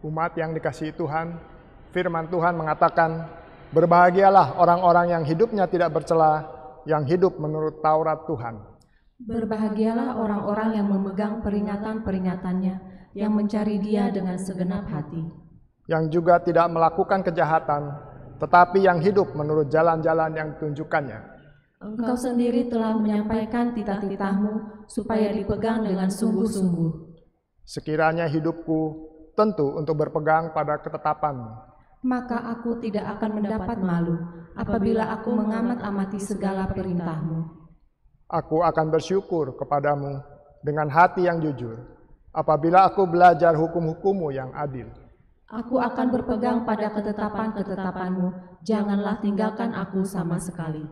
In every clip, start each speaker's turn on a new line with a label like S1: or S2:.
S1: Umat yang dikasihi Tuhan, firman Tuhan mengatakan, berbahagialah orang-orang yang hidupnya tidak bercela, yang hidup menurut Taurat Tuhan.
S2: Berbahagialah orang-orang yang memegang peringatan-peringatannya, yang mencari Dia dengan segenap hati.
S1: Yang juga tidak melakukan kejahatan, tetapi yang hidup menurut jalan-jalan yang ditunjukkannya.
S2: Engkau sendiri telah menyampaikan titah-titahmu supaya dipegang dengan sungguh-sungguh.
S1: Sekiranya hidupku tentu untuk berpegang pada ketetapanmu.
S2: Maka aku tidak akan mendapat malu apabila aku mengamat-amati segala perintahmu.
S1: Aku akan bersyukur kepadamu dengan hati yang jujur, apabila aku belajar hukum-hukummu yang adil.
S2: Aku akan berpegang pada ketetapan-ketetapanmu, janganlah tinggalkan aku sama sekali.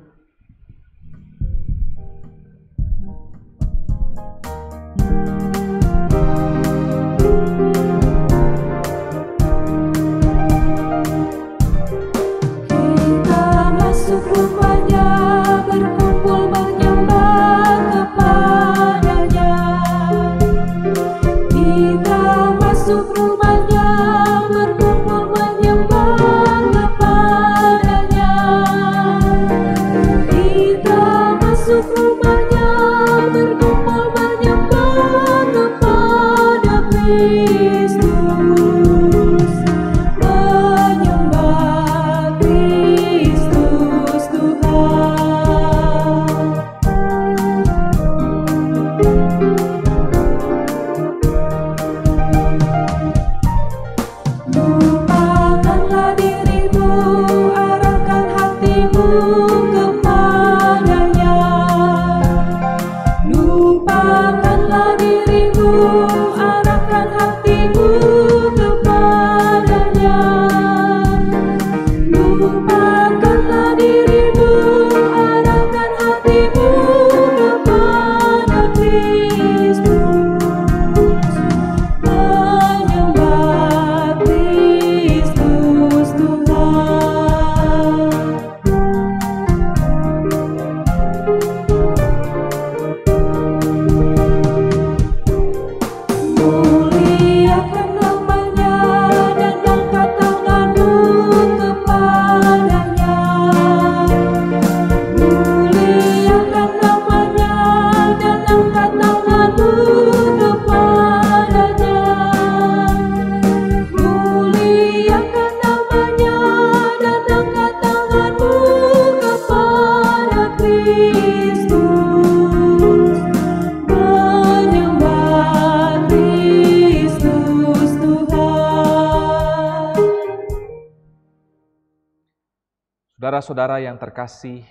S3: Saudara-saudara yang terkasih,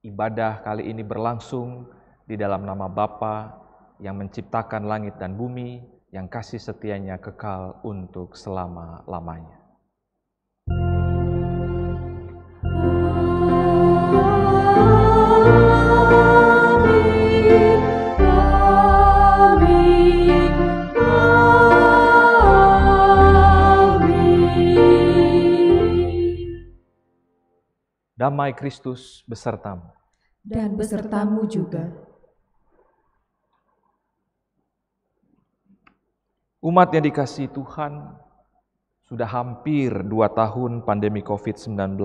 S3: ibadah kali ini berlangsung di dalam nama Bapa yang menciptakan langit dan bumi, yang kasih setianya kekal untuk selama-lamanya. Damai Kristus besertamu.
S2: Dan besertamu juga.
S3: Umat yang dikasihi Tuhan, sudah hampir 2 tahun pandemi COVID-19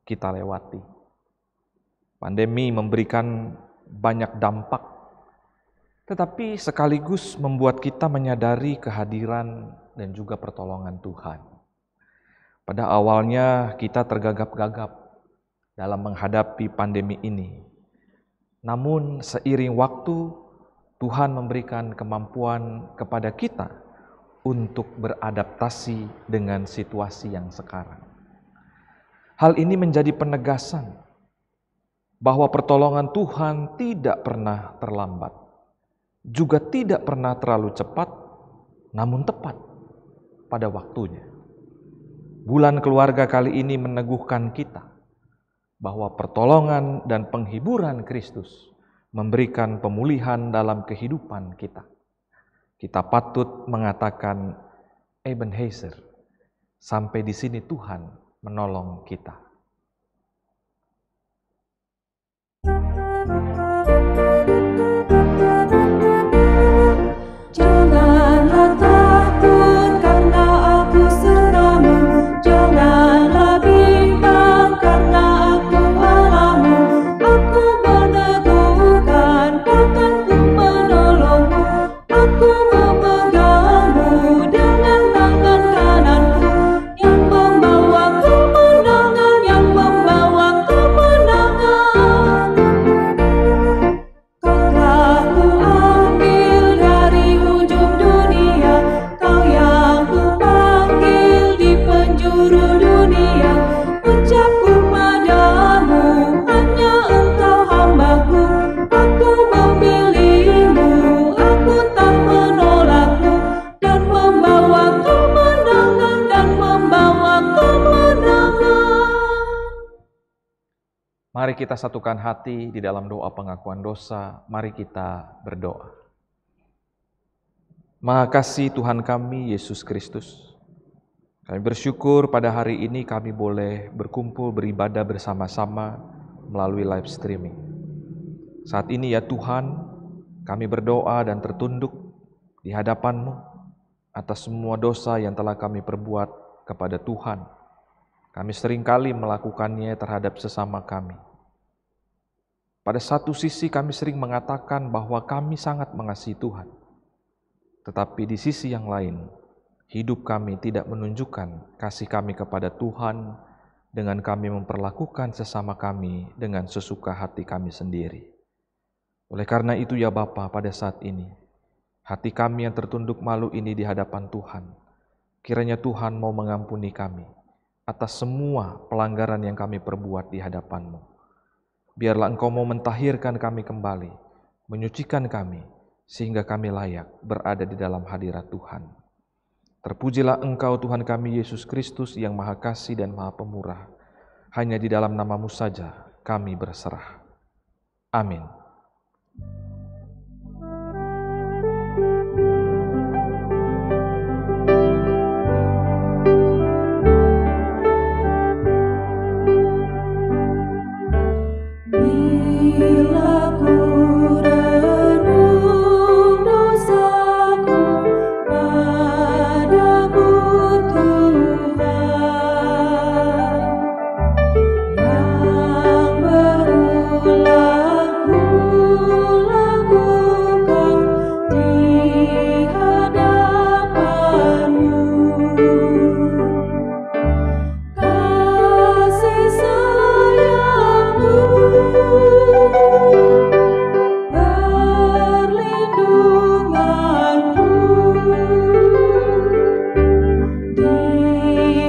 S3: kita lewati. Pandemi memberikan banyak dampak, tetapi sekaligus membuat kita menyadari kehadiran dan juga pertolongan Tuhan. Pada awalnya kita tergagap-gagap dalam menghadapi pandemi ini. Namun seiring waktu, Tuhan memberikan kemampuan kepada kita untuk beradaptasi dengan situasi yang sekarang. Hal ini menjadi penegasan bahwa pertolongan Tuhan tidak pernah terlambat, juga tidak pernah terlalu cepat, namun tepat pada waktunya. Bulan keluarga kali ini meneguhkan kita bahwa pertolongan dan penghiburan Kristus memberikan pemulihan dalam kehidupan kita. Kita patut mengatakan Ebenezer, sampai di sini Tuhan menolong kita.
S4: Janganlah takut karena
S3: Mari kita satukan hati di dalam doa pengakuan dosa. Mari kita berdoa. Maha kasih Tuhan kami, Yesus Kristus. Kami bersyukur pada hari ini kami boleh berkumpul beribadah bersama-sama melalui live streaming. Saat ini ya Tuhan, kami berdoa dan tertunduk di hadapan-Mu atas semua dosa yang telah kami perbuat kepada Tuhan. Kami seringkali melakukannya terhadap sesama kami. Pada satu sisi kami sering mengatakan bahwa kami sangat mengasihi Tuhan. Tetapi di sisi yang lain, hidup kami tidak menunjukkan kasih kami kepada Tuhan dengan kami memperlakukan sesama kami dengan sesuka hati kami sendiri. Oleh karena itu ya Bapa, pada saat ini, hati kami yang tertunduk malu ini di hadapan Tuhan, kiranya Tuhan mau mengampuni kami atas semua pelanggaran yang kami perbuat di hadapan-Mu. Biarlah Engkau mau mentahirkan kami kembali, menyucikan kami, sehingga kami layak berada di dalam hadirat Tuhan. Terpujilah Engkau Tuhan kami Yesus Kristus yang Maha Kasih dan Maha Pemurah. Hanya di dalam nama-Mu saja kami berserah. Amin.
S2: Bila ku renung dosaku padamu Tuhan, yang berulang ku lakukan di hadapan-Mu. Kasih sayang-Mu perlindunganku di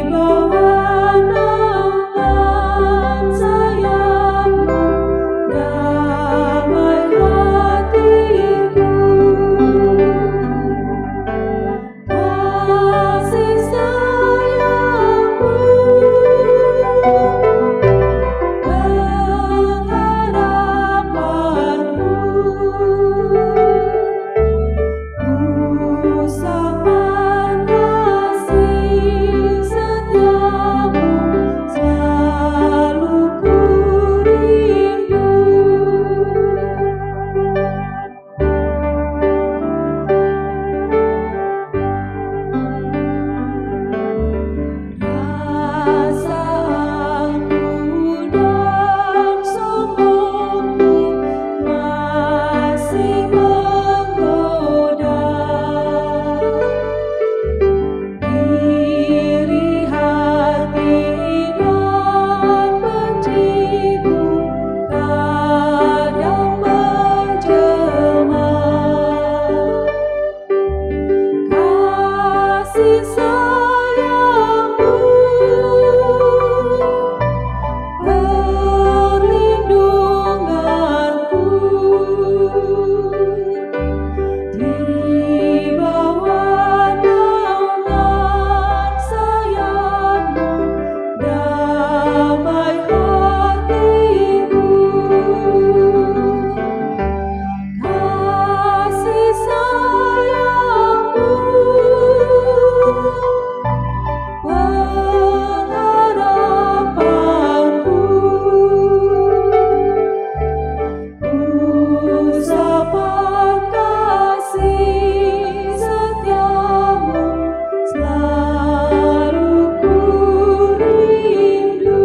S2: bawah naungan sayap-Mu, damai hatiku. Kasih sayang-Mu pengharapanku, ku sapa kasih setiamu, selalu ku rindu. Rasa angkuh dan sombongku masih menggoda. Iri hati dan benciku kadang menjelma. Kasih sayang-Mu perlindunganku di bawah naungan sayap-Mu, damai hatiku. Kasih sayang-Mu pengharapanku, ku sapa kasih setiamu, selalu ku rindu.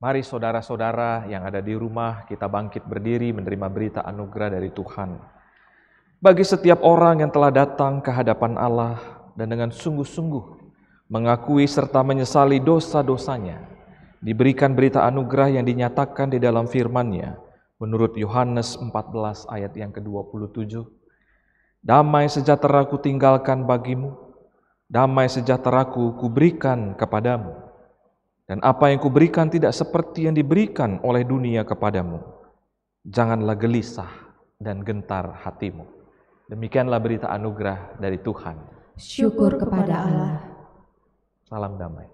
S3: Mari saudara-saudara yang ada di rumah, kita bangkit berdiri menerima berita anugerah dari Tuhan. Bagi setiap orang yang telah datang ke hadapan Allah dan dengan sungguh-sungguh mengakui serta menyesali dosa-dosanya, diberikan berita anugerah yang dinyatakan di dalam firman-Nya menurut Yohanes 14 ayat yang ke-27. Damai sejahtera ku tinggalkan bagimu, damai sejahtera-Ku kuberikan kepadamu. Dan apa yang kuberikan tidak seperti yang diberikan oleh dunia kepadamu. Janganlah gelisah dan gentar hatimu. Demikianlah berita anugerah dari Tuhan.
S2: Syukur kepada Allah.
S3: Salam damai.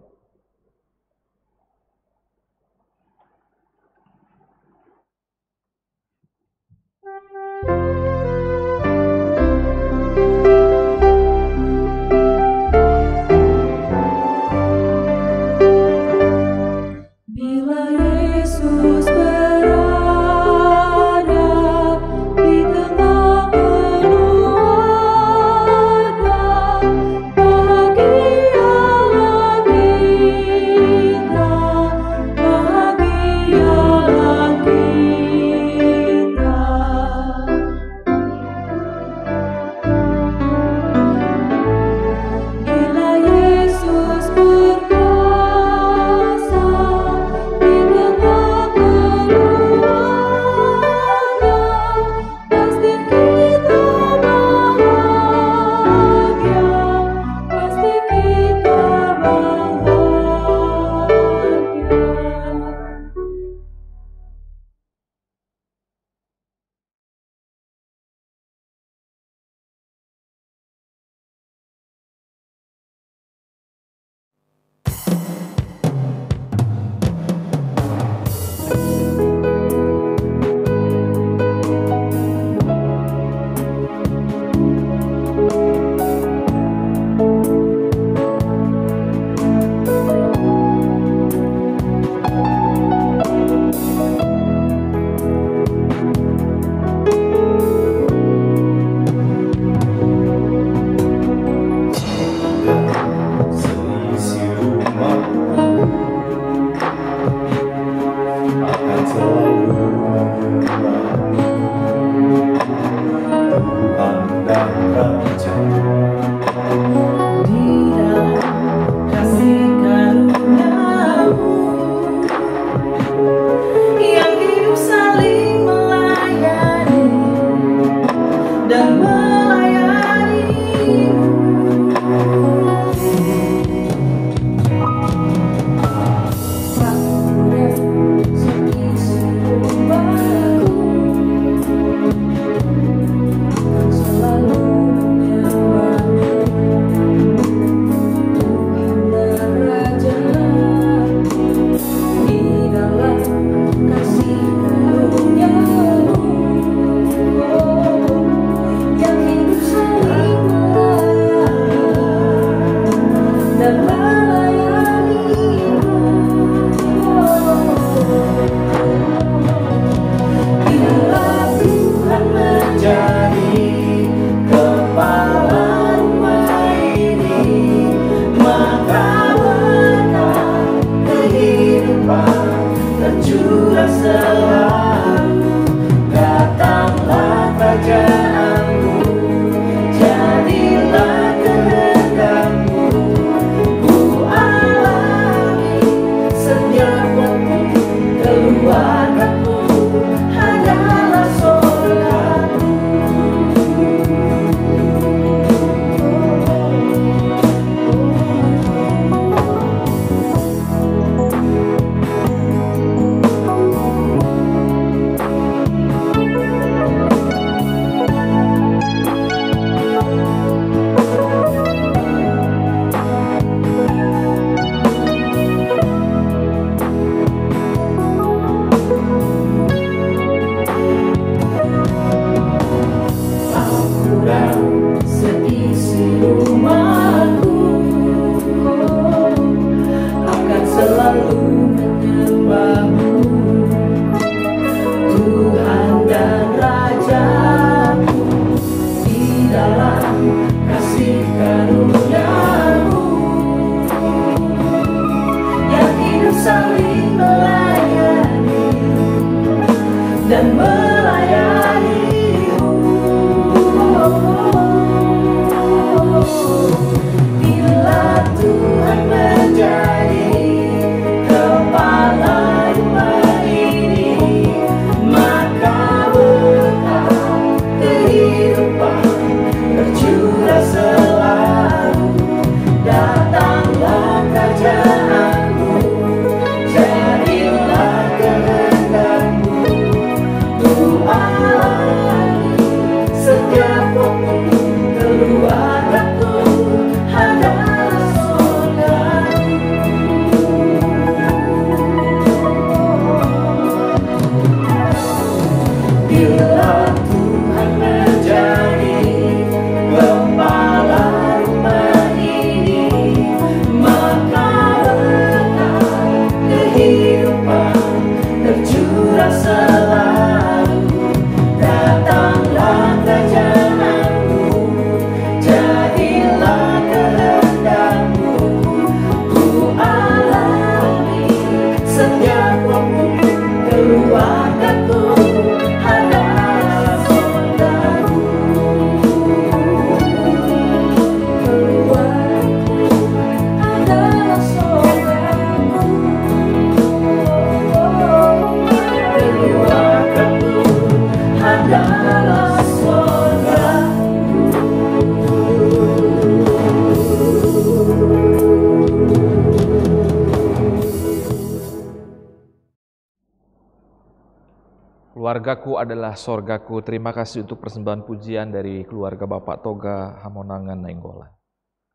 S3: Margaku adalah sorgaku. Terima kasih untuk persembahan pujian dari keluarga Bapak Toga Hamonangan Nainggolan.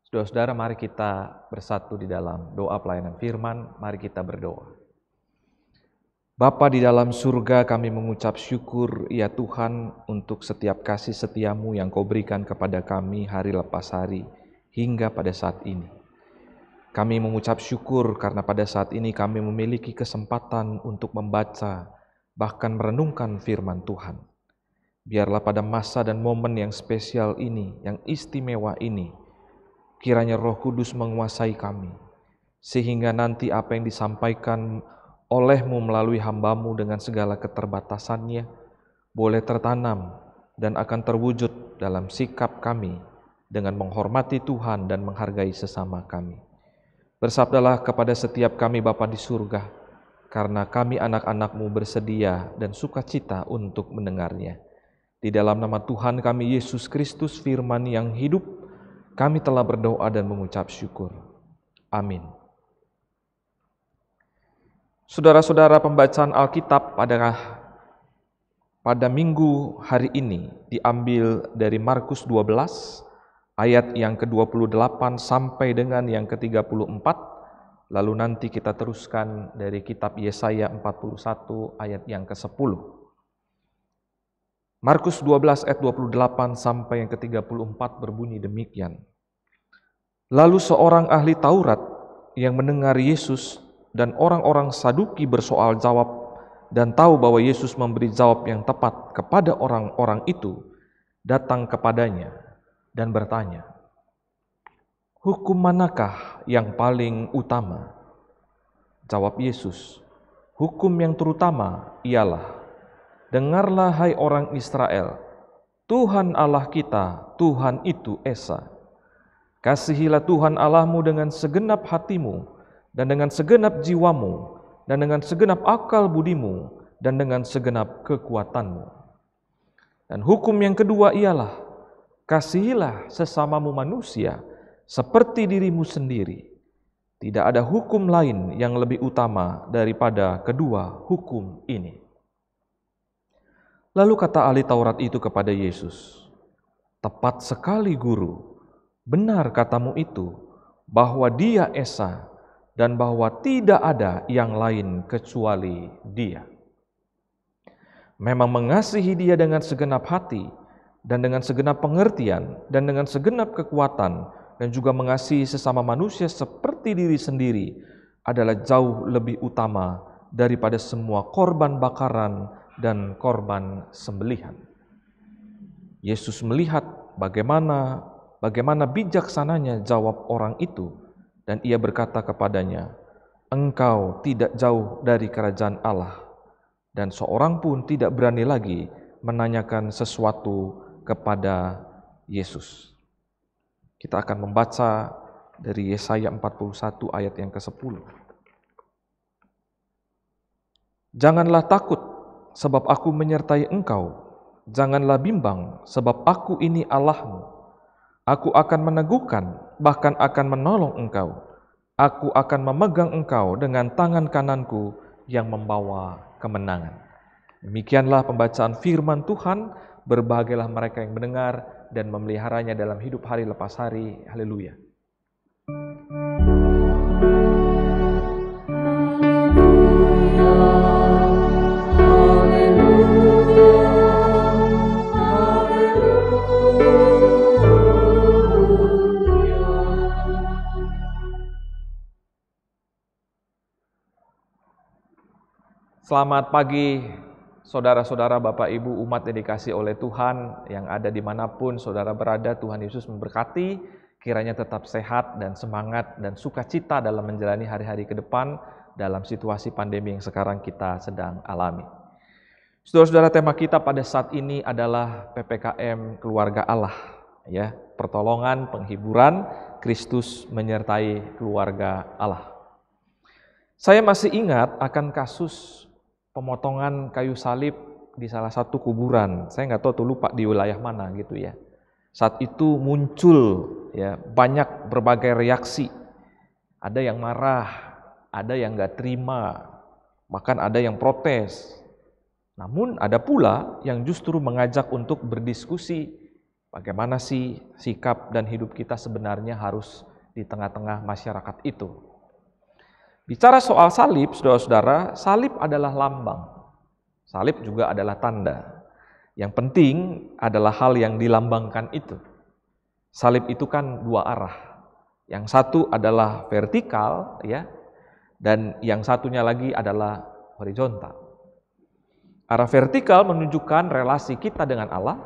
S3: Saudara-saudara, mari kita bersatu di dalam doa pelayanan firman. Mari kita berdoa. Bapa di dalam surga, kami mengucap syukur ya Tuhan untuk setiap kasih setiamu yang Kau berikan kepada kami hari lepas hari hingga pada saat ini. Kami mengucap syukur karena pada saat ini kami memiliki kesempatan untuk membaca bahkan merenungkan firman Tuhan. Biarlah pada masa dan momen yang spesial ini, yang istimewa ini, kiranya Roh Kudus menguasai kami, sehingga nanti apa yang disampaikan oleh-Mu melalui hamba-Mu dengan segala keterbatasannya, boleh tertanam dan akan terwujud dalam sikap kami dengan menghormati Tuhan dan menghargai sesama kami. Bersabdalah kepada setiap kami Bapa di surga, karena kami anak-anak-Mu bersedia dan sukacita untuk mendengarnya. Di dalam nama Tuhan kami Yesus Kristus firman yang hidup, kami telah berdoa dan mengucap syukur. Amin. Saudara-saudara, pembacaan Alkitab pada minggu hari ini diambil dari Markus 12 ayat yang ke-28 sampai dengan yang ke-34. Lalu nanti kita teruskan dari kitab Yesaya 41 ayat yang ke-10. Markus 12 ayat 28 sampai yang ke-34 berbunyi demikian. Lalu seorang ahli Taurat yang mendengar Yesus dan orang-orang Saduki bersoal jawab dan tahu bahwa Yesus memberi jawab yang tepat kepada orang-orang itu, datang kepadanya dan bertanya, "Hukum manakah yang paling utama?" Jawab Yesus, "Hukum yang terutama ialah, dengarlah hai orang Israel, Tuhan Allah kita, Tuhan itu Esa. Kasihilah Tuhan Allahmu dengan segenap hatimu, dan dengan segenap jiwamu, dan dengan segenap akal budimu, dan dengan segenap kekuatanmu. Dan hukum yang kedua ialah, kasihilah sesamamu manusia, seperti dirimu sendiri. Tidak ada hukum lain yang lebih utama daripada kedua hukum ini." Lalu kata ahli Taurat itu kepada Yesus, "Tepat sekali Guru, benar katamu itu, bahwa Dia Esa, dan bahwa tidak ada yang lain kecuali Dia. Memang mengasihi Dia dengan segenap hati, dan dengan segenap pengertian, dan dengan segenap kekuatan, dan juga mengasihi sesama manusia seperti diri sendiri adalah jauh lebih utama daripada semua korban bakaran dan korban sembelihan." Yesus melihat bagaimana bijaksananya jawab orang itu, dan ia berkata kepadanya, "Engkau tidak jauh dari kerajaan Allah." Dan seorang pun tidak berani lagi menanyakan sesuatu kepada Yesus. Kita akan membaca dari Yesaya 41 ayat yang ke-10. "Janganlah takut, sebab aku menyertai engkau. Janganlah bimbang, sebab aku ini Allahmu. Aku akan meneguhkan, bahkan akan menolong engkau. Aku akan memegang engkau dengan tangan kananku yang membawa kemenangan." Demikianlah pembacaan firman Tuhan. Berbahagialah mereka yang mendengar dan memeliharanya dalam hidup hari lepas hari. Haleluya. Selamat pagi, saudara-saudara, Bapak Ibu, umat yang dikasihi oleh Tuhan yang ada dimanapun saudara berada. Tuhan Yesus memberkati, kiranya tetap sehat dan semangat dan sukacita dalam menjalani hari-hari ke depan dalam situasi pandemi yang sekarang kita sedang alami. Saudara-saudara, tema kita pada saat ini adalah PPKM Keluarga Allah, ya, pertolongan, penghiburan, Kristus menyertai keluarga Allah. Saya masih ingat akan kasus pemotongan kayu salib di salah satu kuburan. Saya nggak tahu tuh, lupa di wilayah mana gitu ya. Saat itu muncul ya banyak berbagai reaksi. Ada yang marah, ada yang nggak terima, bahkan ada yang protes. Namun ada pula yang justru mengajak untuk berdiskusi bagaimana sih sikap dan hidup kita sebenarnya harus di tengah-tengah masyarakat itu. Bicara soal salib, saudara-saudara, salib adalah lambang. Salib juga adalah tanda. Yang penting adalah hal yang dilambangkan itu. Salib itu kan dua arah. Yang satu adalah vertikal, ya, dan yang satunya lagi adalah horizontal. Arah vertikal menunjukkan relasi kita dengan Allah,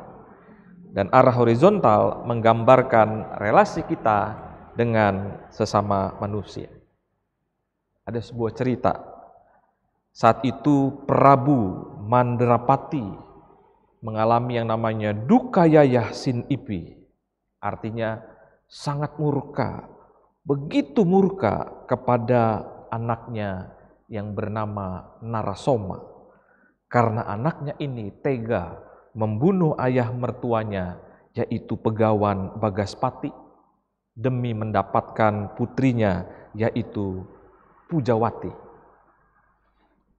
S3: dan arah horizontal menggambarkan relasi kita dengan sesama manusia. Ada sebuah cerita. Saat itu Prabu Mandrapati mengalami yang namanya duka yayah sin ipi. Artinya sangat murka, begitu murka kepada anaknya yang bernama Narasoma. Karena anaknya ini tega membunuh ayah mertuanya, yaitu Pegawan Bagaspati, demi mendapatkan putrinya, yaitu Pujawati.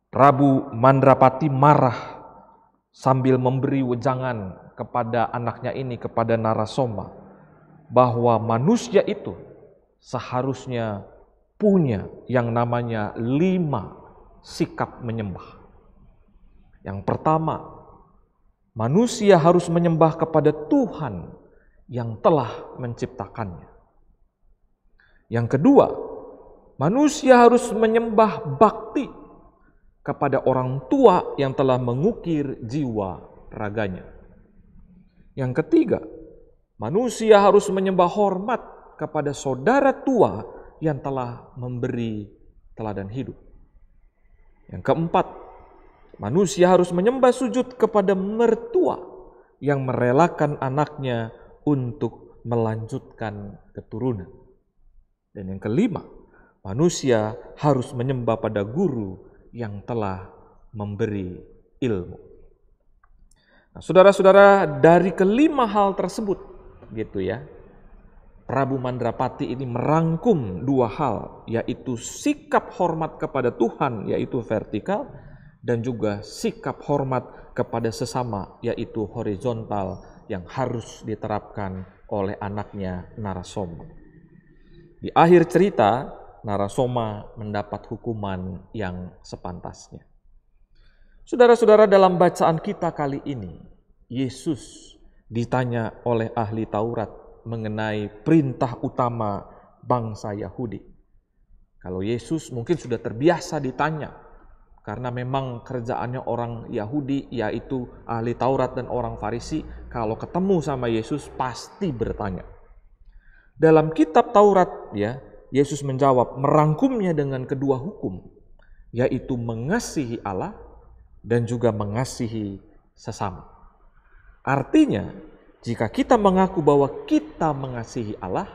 S3: Prabu Mandrapati marah sambil memberi wejangan kepada anaknya ini, kepada Narasoma, bahwa manusia itu seharusnya punya yang namanya 5 sikap menyembah. Yang pertama, manusia harus menyembah kepada Tuhan yang telah menciptakannya. Yang kedua, manusia harus menyembah bakti kepada orang tua yang telah mengukir jiwa raganya. Yang ketiga, manusia harus menyembah hormat kepada saudara tua yang telah memberi teladan hidup. Yang keempat, manusia harus menyembah sujud kepada mertua yang merelakan anaknya untuk melanjutkan keturunan. Dan yang kelima, manusia harus menyembah pada guru yang telah memberi ilmu. Nah, saudara-saudara, dari kelima hal tersebut, gitu ya, Prabu Mandrapati ini merangkum 2 hal, yaitu sikap hormat kepada Tuhan, yaitu vertikal, dan juga sikap hormat kepada sesama, yaitu horizontal, yang harus diterapkan oleh anaknya Narasoma. Di akhir cerita, Narasoma mendapat hukuman yang sepantasnya. Saudara-saudara, dalam bacaan kita kali ini, Yesus ditanya oleh ahli Taurat mengenai perintah utama bangsa Yahudi. Kalau Yesus mungkin sudah terbiasa ditanya, karena memang kerjaannya orang Yahudi, yaitu ahli Taurat dan orang Farisi, kalau ketemu sama Yesus pasti bertanya. Dalam kitab Taurat, ya, Yesus menjawab, merangkumnya dengan kedua hukum, yaitu mengasihi Allah dan juga mengasihi sesama. Artinya, jika kita mengaku bahwa kita mengasihi Allah,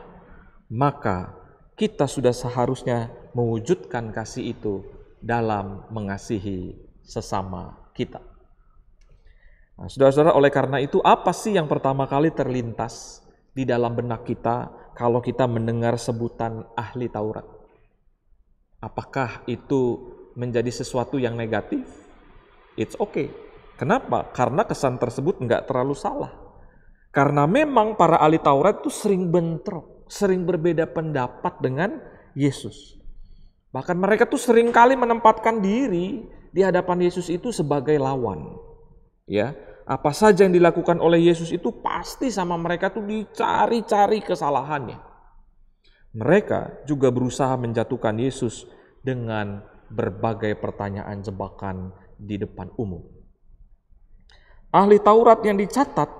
S3: maka kita sudah seharusnya mewujudkan kasih itu dalam mengasihi sesama kita. Nah, saudara-saudara, oleh karena itu, apa sih yang pertama kali terlintas di dalam benak kita kalau kita mendengar sebutan ahli Taurat? Apakah itu menjadi sesuatu yang negatif? It's okay. Kenapa? Karena kesan tersebut nggak terlalu salah. Karena memang para ahli Taurat itu sering bentrok, sering berbeda pendapat dengan Yesus. Bahkan mereka tuh sering kali menempatkan diri di hadapan Yesus itu sebagai lawan. Ya, apa saja yang dilakukan oleh Yesus itu pasti sama mereka tuh dicari-cari kesalahannya. Mereka juga berusaha menjatuhkan Yesus dengan berbagai pertanyaan jebakan di depan umum. Ahli Taurat yang dicatat,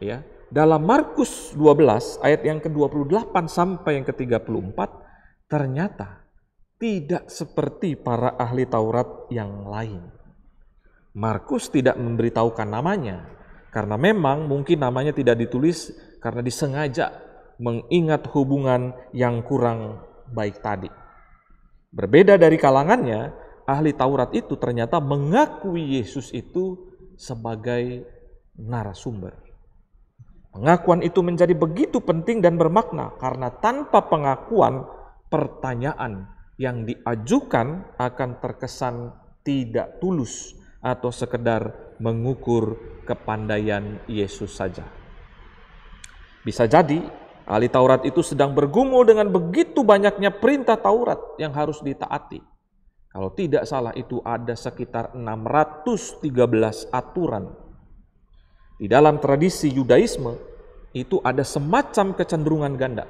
S3: ya, dalam Markus 12 ayat yang ke-28 sampai yang ke-34 ternyata tidak seperti para ahli Taurat yang lain. Markus tidak memberitahukan namanya, karena memang mungkin namanya tidak ditulis karena disengaja mengingat hubungan yang kurang baik tadi. Berbeda dari kalangannya, ahli Taurat itu ternyata mengakui Yesus itu sebagai narasumber. Pengakuan itu menjadi begitu penting dan bermakna karena tanpa pengakuan, pertanyaan yang diajukan akan terkesan tidak tulus atau sekedar mengukur kepandaian Yesus saja. Bisa jadi ahli Taurat itu sedang bergumul dengan begitu banyaknya perintah Taurat yang harus ditaati. Kalau tidak salah itu ada sekitar 613 aturan. Di dalam tradisi Yudaisme itu ada semacam kecenderungan ganda.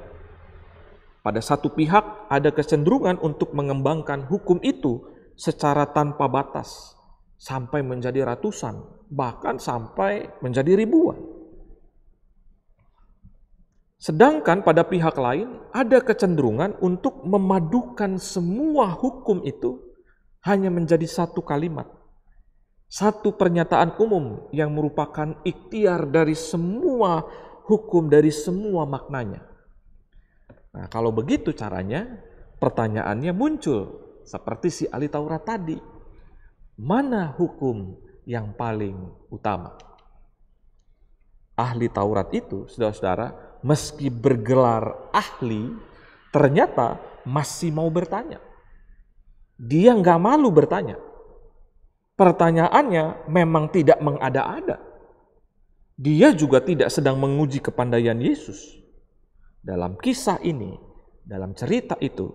S3: Pada satu pihak ada kecenderungan untuk mengembangkan hukum itu secara tanpa batas, sampai menjadi ratusan, bahkan sampai menjadi ribuan. Sedangkan pada pihak lain ada kecenderungan untuk memadukan semua hukum itu hanya menjadi satu kalimat, satu pernyataan umum yang merupakan ikhtiar dari semua hukum, dari semua maknanya. Nah, kalau begitu caranya, pertanyaannya muncul seperti si ahli Taurat tadi. Mana hukum yang paling utama? Ahli Taurat itu, saudara-saudara, meski bergelar ahli, ternyata masih mau bertanya. Dia nggak malu bertanya. Pertanyaannya memang tidak mengada-ada. Dia juga tidak sedang menguji kepandaian Yesus. Dalam kisah ini, dalam cerita itu,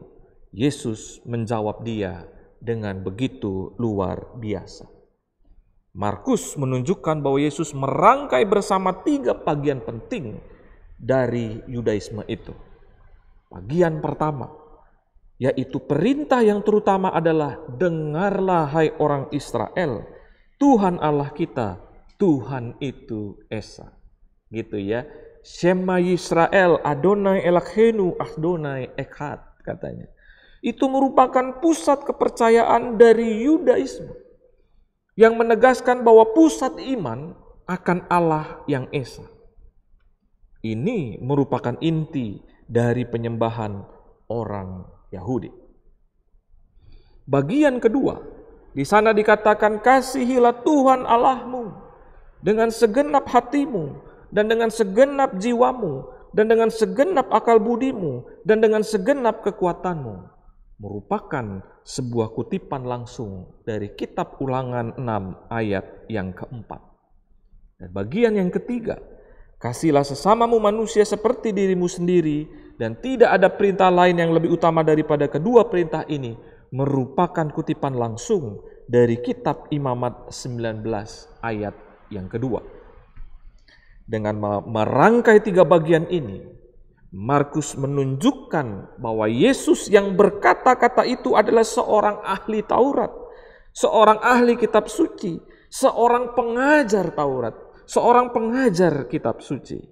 S3: Yesus menjawab dia dengan begitu luar biasa. Markus menunjukkan bahwa Yesus merangkai bersama 3 bagian penting dari Yudaisme itu. Bagian pertama, yaitu perintah yang terutama adalah, dengarlah hai orang Israel, Tuhan Allah kita, Tuhan itu Esa. Gitu ya. Shema Yisrael, Adonai Eloheinu, Adonai Echad, katanya. Itu merupakan pusat kepercayaan dari Yudaisme yang menegaskan bahwa pusat iman akan Allah yang Esa. Ini merupakan inti dari penyembahan orang Yahudi. Bagian kedua, di sana dikatakan, kasihilah Tuhan Allahmu dengan segenap hatimu, dan dengan segenap jiwamu, dan dengan segenap akal budimu, dan dengan segenap kekuatanmu. Merupakan sebuah kutipan langsung dari kitab Ulangan 6 ayat yang keempat. Dan bagian yang ketiga, kasihlah sesamamu manusia seperti dirimu sendiri, dan tidak ada perintah lain yang lebih utama daripada kedua perintah ini, merupakan kutipan langsung dari kitab Imamat 19 ayat yang kedua. Dengan merangkai 3 bagian ini, Markus menunjukkan bahwa Yesus yang berkata-kata itu adalah seorang ahli Taurat, seorang ahli kitab suci, seorang pengajar Taurat, seorang pengajar kitab suci.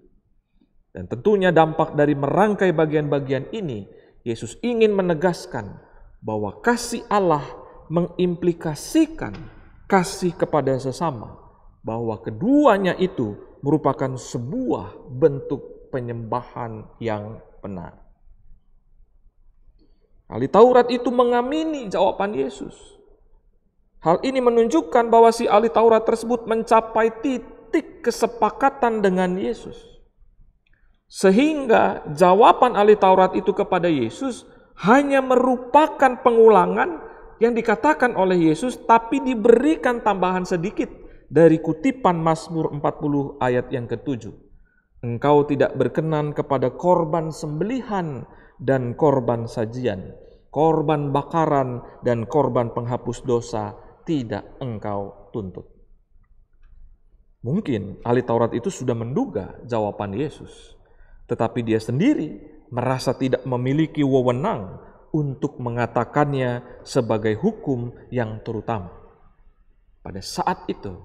S3: Dan tentunya dampak dari merangkai bagian-bagian ini, Yesus ingin menegaskan bahwa kasih Allah mengimplikasikan kasih kepada sesama, bahwa keduanya itu merupakan sebuah bentuk penyembahan yang benar. Ahli Taurat itu mengamini jawaban Yesus. Hal ini menunjukkan bahwa si ahli Taurat tersebut mencapai titik kesepakatan dengan Yesus. Sehingga jawaban ahli Taurat itu kepada Yesus hanya merupakan pengulangan yang dikatakan oleh Yesus, tapi diberikan tambahan sedikit dari kutipan Mazmur 40 ayat yang ke-7. Engkau tidak berkenan kepada korban sembelihan dan korban sajian, korban bakaran dan korban penghapus dosa tidak engkau tuntut. Mungkin ahli Taurat itu sudah menduga jawaban Yesus, tetapi dia sendiri merasa tidak memiliki wewenang untuk mengatakannya sebagai hukum yang terutama. Pada saat itu,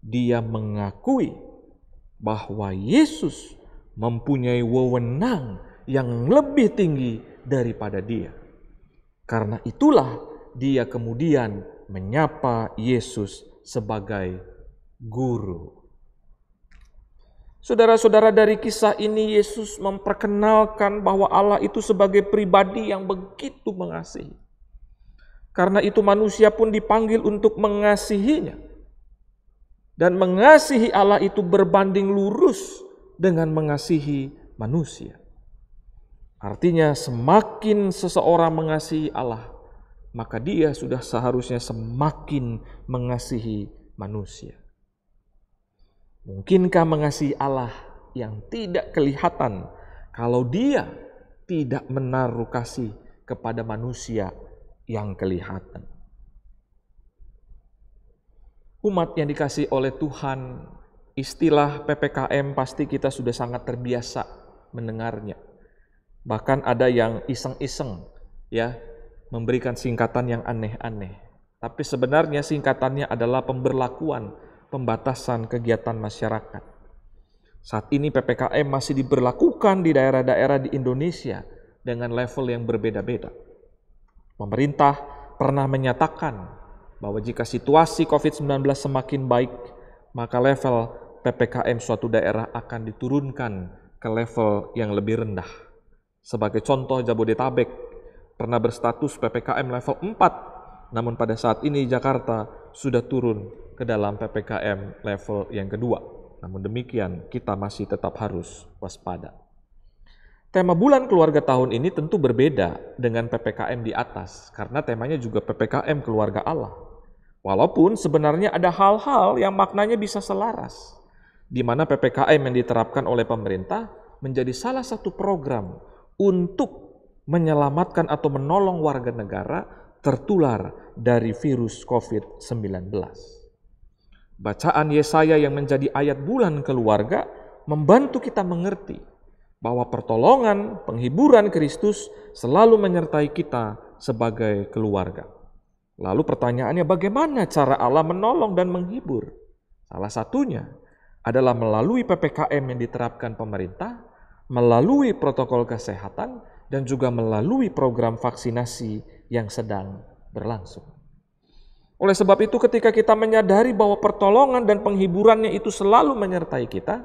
S3: dia mengakui bahwa Yesus mempunyai wewenang yang lebih tinggi daripada dia. Karena itulah dia kemudian menyapa Yesus sebagai guru. Saudara-saudara, dari kisah ini Yesus memperkenalkan bahwa Allah itu sebagai pribadi yang begitu mengasihi. Karena itu manusia pun dipanggil untuk mengasihinya. Dan mengasihi Allah itu berbanding lurus dengan mengasihi manusia. Artinya semakin seseorang mengasihi Allah, maka dia sudah seharusnya semakin mengasihi manusia. Mungkinkah mengasihi Allah yang tidak kelihatan kalau dia tidak menaruh kasih kepada manusia yang kelihatan? Umat yang dikasihi oleh Tuhan, istilah PPKM pasti kita sudah sangat terbiasa mendengarnya. Bahkan ada yang iseng-iseng ya, memberikan singkatan yang aneh-aneh. Tapi sebenarnya singkatannya adalah pemberlakuan, pembatasan kegiatan masyarakat. Saat ini PPKM masih diberlakukan di daerah-daerah di Indonesia dengan level yang berbeda-beda. Pemerintah pernah menyatakan bahwa jika situasi COVID-19 semakin baik, maka level PPKM suatu daerah akan diturunkan ke level yang lebih rendah. Sebagai contoh, Jabodetabek pernah berstatus PPKM level 4, namun pada saat ini Jakarta sudah turun ke dalam PPKM level yang kedua. Namun demikian, kita masih tetap harus waspada. Tema bulan keluarga tahun ini tentu berbeda dengan PPKM di atas, karena temanya juga PPKM keluarga Allah. Walaupun sebenarnya ada hal-hal yang maknanya bisa selaras, di mana PPKM yang diterapkan oleh pemerintah menjadi salah satu program untuk menyelamatkan atau menolong warga negara tertular dari virus COVID-19. Bacaan Yesaya yang menjadi ayat bulan keluarga membantu kita mengerti bahwa pertolongan, penghiburan Kristus selalu menyertai kita sebagai keluarga. Lalu pertanyaannya, bagaimana cara Allah menolong dan menghibur? Salah satunya adalah melalui PPKM yang diterapkan pemerintah, melalui protokol kesehatan, dan juga melalui program vaksinasi yang sedang berlangsung. Oleh sebab itu, ketika kita menyadari bahwa pertolongan dan penghiburannya itu selalu menyertai kita,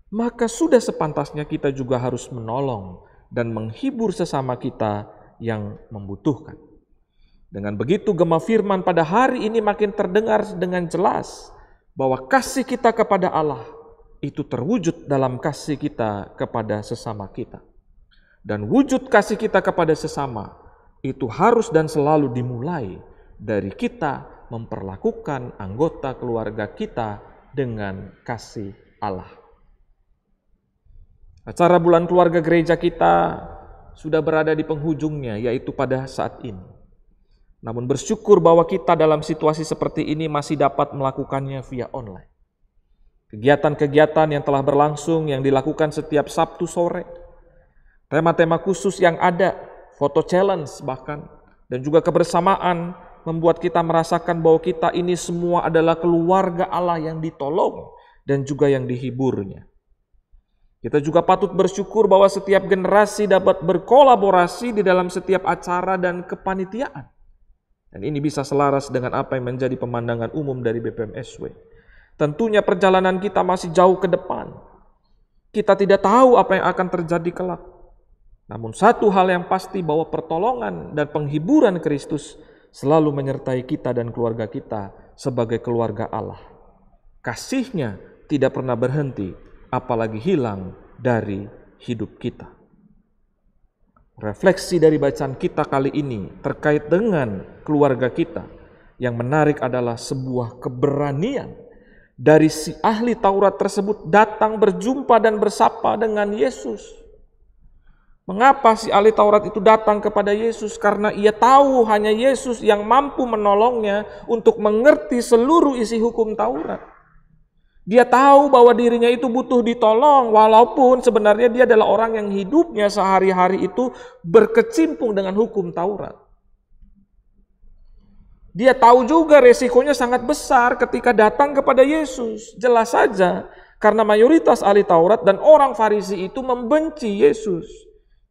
S3: maka sudah sepantasnya kita juga harus menolong dan menghibur sesama kita yang membutuhkan. Dengan begitu, gema firman pada hari ini makin terdengar dengan jelas bahwa kasih kita kepada Allah itu terwujud dalam kasih kita kepada sesama kita. Dan wujud kasih kita kepada sesama itu harus dan selalu dimulai dari kita memperlakukan anggota keluarga kita dengan kasih Allah. Acara bulan keluarga gereja kita sudah berada di penghujungnya, yaitu pada saat ini. Namun bersyukur bahwa kita dalam situasi seperti ini masih dapat melakukannya via online. Kegiatan-kegiatan yang telah berlangsung yang dilakukan setiap Sabtu sore, tema-tema khusus yang ada, foto challenge bahkan, dan juga kebersamaan membuat kita merasakan bahwa kita ini semua adalah keluarga Allah yang ditolong dan juga yang dihiburnya. Kita juga patut bersyukur bahwa setiap generasi dapat berkolaborasi di dalam setiap acara dan kepanitiaan. Dan ini bisa selaras dengan apa yang menjadi pemandangan umum dari BPMSW. Tentunya perjalanan kita masih jauh ke depan. Kita tidak tahu apa yang akan terjadi kelak. Namun satu hal yang pasti bahwa pertolongan dan penghiburan Kristus selalu menyertai kita dan keluarga kita sebagai keluarga Allah. Kasih-Nya tidak pernah berhenti, apalagi hilang dari hidup kita. Refleksi dari bacaan kita kali ini terkait dengan keluarga kita. Yang menarik adalah sebuah keberanian dari si ahli Taurat tersebut datang berjumpa dan bersapa dengan Yesus. Mengapa si ahli Taurat itu datang kepada Yesus? Karena ia tahu hanya Yesus yang mampu menolongnya untuk mengerti seluruh isi hukum Taurat. Dia tahu bahwa dirinya itu butuh ditolong, walaupun sebenarnya dia adalah orang yang hidupnya sehari-hari itu berkecimpung dengan hukum Taurat. Dia tahu juga resikonya sangat besar ketika datang kepada Yesus. Jelas saja, karena mayoritas ahli Taurat dan orang Farisi itu membenci Yesus.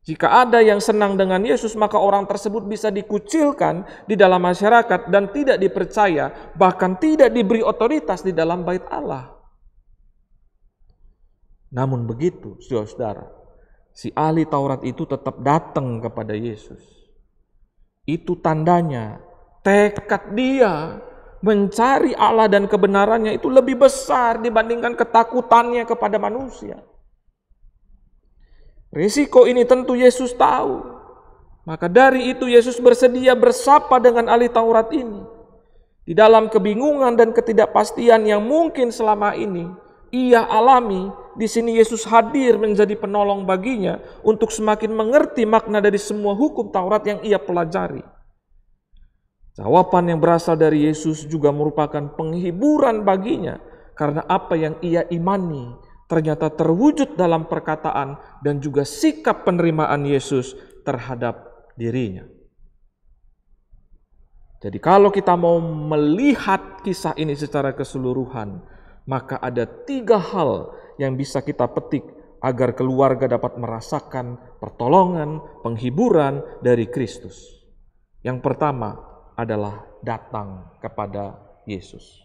S3: Jika ada yang senang dengan Yesus, maka orang tersebut bisa dikucilkan di dalam masyarakat dan tidak dipercaya, bahkan tidak diberi otoritas di dalam bait Allah. Namun begitu, saudara, si ahli Taurat itu tetap datang kepada Yesus. Itu tandanya tekad dia mencari Allah dan kebenarannya itu lebih besar dibandingkan ketakutannya kepada manusia. Risiko ini tentu Yesus tahu. Maka dari itu Yesus bersedia bersapa dengan ahli Taurat ini. Di dalam kebingungan dan ketidakpastian yang mungkin selama ini ia alami, di sini Yesus hadir menjadi penolong baginya untuk semakin mengerti makna dari semua hukum Taurat yang ia pelajari. Jawaban yang berasal dari Yesus juga merupakan penghiburan baginya karena apa yang ia imani ternyata terwujud dalam perkataan dan juga sikap penerimaan Yesus terhadap dirinya. Jadi kalau kita mau melihat kisah ini secara keseluruhan, maka ada 3 hal yang bisa kita petik agar keluarga dapat merasakan pertolongan, penghiburan dari Kristus. Yang pertama adalah datang kepada Yesus.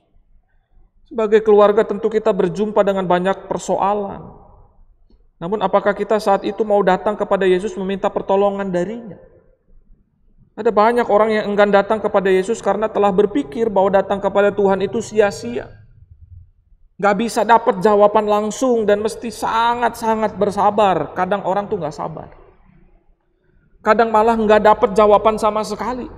S3: Sebagai keluarga tentu kita berjumpa dengan banyak persoalan. Namun apakah kita saat itu mau datang kepada Yesus meminta pertolongan darinya? Ada banyak orang yang enggan datang kepada Yesus karena telah berpikir bahwa datang kepada Tuhan itu sia-sia. Gak bisa dapat jawaban langsung dan mesti sangat-sangat bersabar. Kadang orang tuh gak sabar. Kadang malah gak dapat jawaban sama sekali.